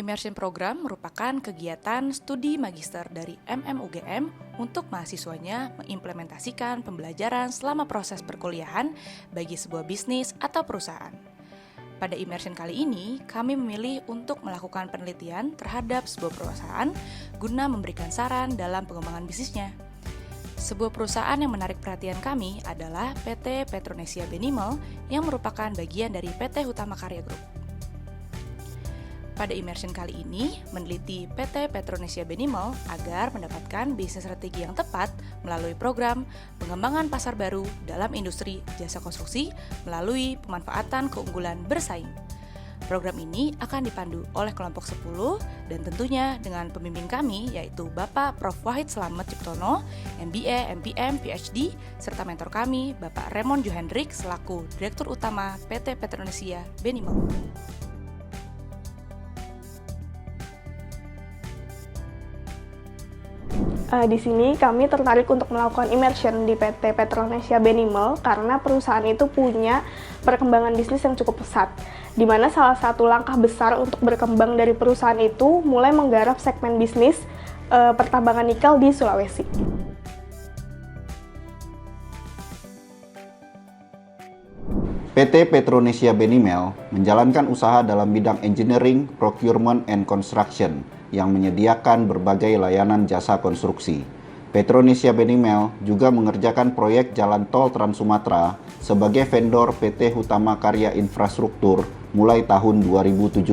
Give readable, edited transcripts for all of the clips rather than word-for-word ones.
Immersion Program merupakan kegiatan studi magister dari UGM untuk mahasiswanya mengimplementasikan pembelajaran selama proses perkuliahan bagi sebuah bisnis atau perusahaan. Pada immersion kali ini, kami memilih untuk melakukan penelitian terhadap sebuah perusahaan guna memberikan saran dalam pengembangan bisnisnya. Sebuah perusahaan yang menarik perhatian kami adalah PT Petronesia Benimel yang merupakan bagian dari PT Hutama Karya Group. Pada immersion kali ini, meneliti PT Petronesia Benimel agar mendapatkan bisnis strategi yang tepat melalui program pengembangan pasar baru dalam industri jasa konstruksi melalui pemanfaatan keunggulan bersaing. Program ini akan dipandu oleh kelompok 10 dan tentunya dengan pembimbing kami yaitu Bapak Prof. Wahid Slamet Ciptono, MBA, MPM, PhD, serta mentor kami Bapak Raymond Johendrik selaku Direktur Utama PT Petronesia Benimel. Di sini kami tertarik untuk melakukan immersion di PT Petronesia Benimel karena perusahaan itu punya perkembangan bisnis yang cukup pesat, di mana salah satu langkah besar untuk berkembang dari perusahaan itu mulai menggarap segmen bisnis pertambangan nikel di Sulawesi. PT Petronesia Benimel menjalankan usaha dalam bidang engineering, procurement, and construction yang menyediakan berbagai layanan jasa konstruksi. Petronesia Benimel juga mengerjakan proyek jalan tol Trans Sumatera sebagai vendor PT Hutama Karya Infrastruktur mulai tahun 2017.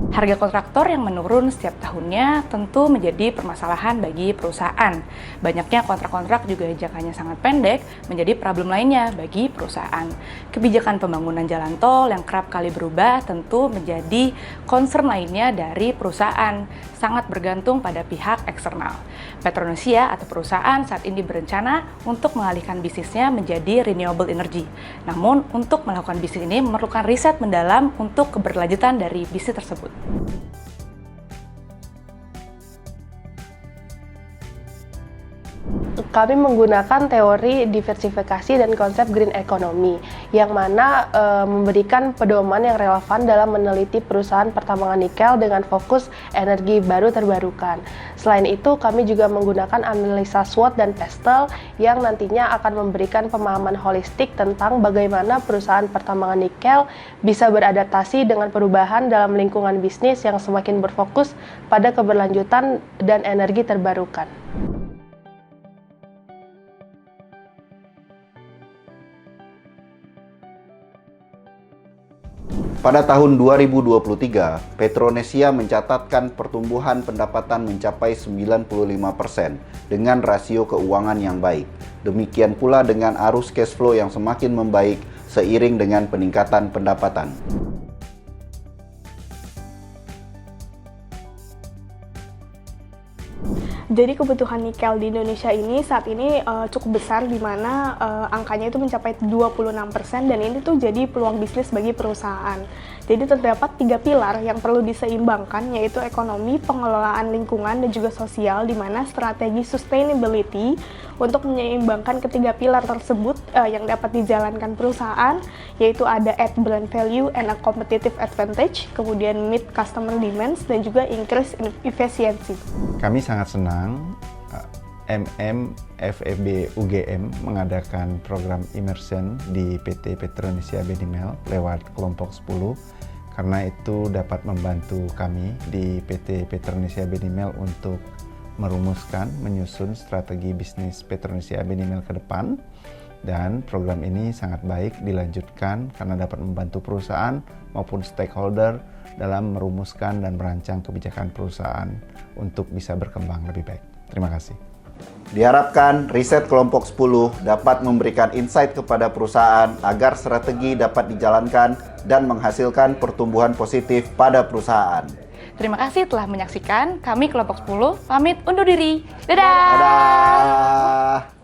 Harga kontraktor yang menurun setiap tahunnya tentu menjadi permasalahan bagi perusahaan. Banyaknya kontrak-kontrak juga jangkanya sangat pendek menjadi problem lainnya bagi perusahaan. Kebijakan pembangunan jalan tol yang kerap kali berubah tentu menjadi concern lainnya dari perusahaan, sangat bergantung pada pihak eksternal. Petronesia atau perusahaan saat ini berencana untuk mengalihkan bisnisnya menjadi renewable energy. Namun, untuk melakukan bisnis ini memerlukan riset mendalam untuk keberlanjutan dari bisnis tersebut. Kami menggunakan teori diversifikasi dan konsep green economy, yang mana memberikan pedoman yang relevan dalam meneliti perusahaan pertambangan nikel dengan fokus energi baru terbarukan. Selain itu, kami juga menggunakan analisa SWOT dan PESTEL yang nantinya akan memberikan pemahaman holistik tentang bagaimana perusahaan pertambangan nikel bisa beradaptasi dengan perubahan dalam lingkungan bisnis yang semakin berfokus pada keberlanjutan dan energi terbarukan. Pada tahun 2023, Petronesia mencatatkan pertumbuhan pendapatan mencapai 95% dengan rasio keuangan yang baik. Demikian pula dengan arus cash flow yang semakin membaik seiring dengan peningkatan pendapatan. Jadi kebutuhan nikel di Indonesia ini saat ini cukup besar, di mana angkanya itu mencapai 26% dan ini tuh jadi peluang bisnis bagi perusahaan. Jadi terdapat 3 pilar yang perlu diseimbangkan, yaitu ekonomi, pengelolaan lingkungan, dan juga sosial, di mana strategi sustainability untuk menyeimbangkan ketiga pilar tersebut yang dapat dijalankan perusahaan, yaitu ada add brand value and a competitive advantage, kemudian meet customer demands, dan juga increase efficiency. Kami sangat senang FEB UGM mengadakan program immersion di PT Petronesia Benimel lewat kelompok 10, karena itu dapat membantu kami di PT Petronesia Benimel untuk menyusun strategi bisnis Petronesia Benimel ke depan. Dan program ini sangat baik dilanjutkan karena dapat membantu perusahaan maupun stakeholder dalam merumuskan dan merancang kebijakan perusahaan untuk bisa berkembang lebih baik. Terima kasih. Diharapkan riset kelompok 10 dapat memberikan insight kepada perusahaan agar strategi dapat dijalankan dan menghasilkan pertumbuhan positif pada perusahaan. Terima kasih telah menyaksikan. Kami kelompok 10 pamit undur diri. Dadah! Dadah!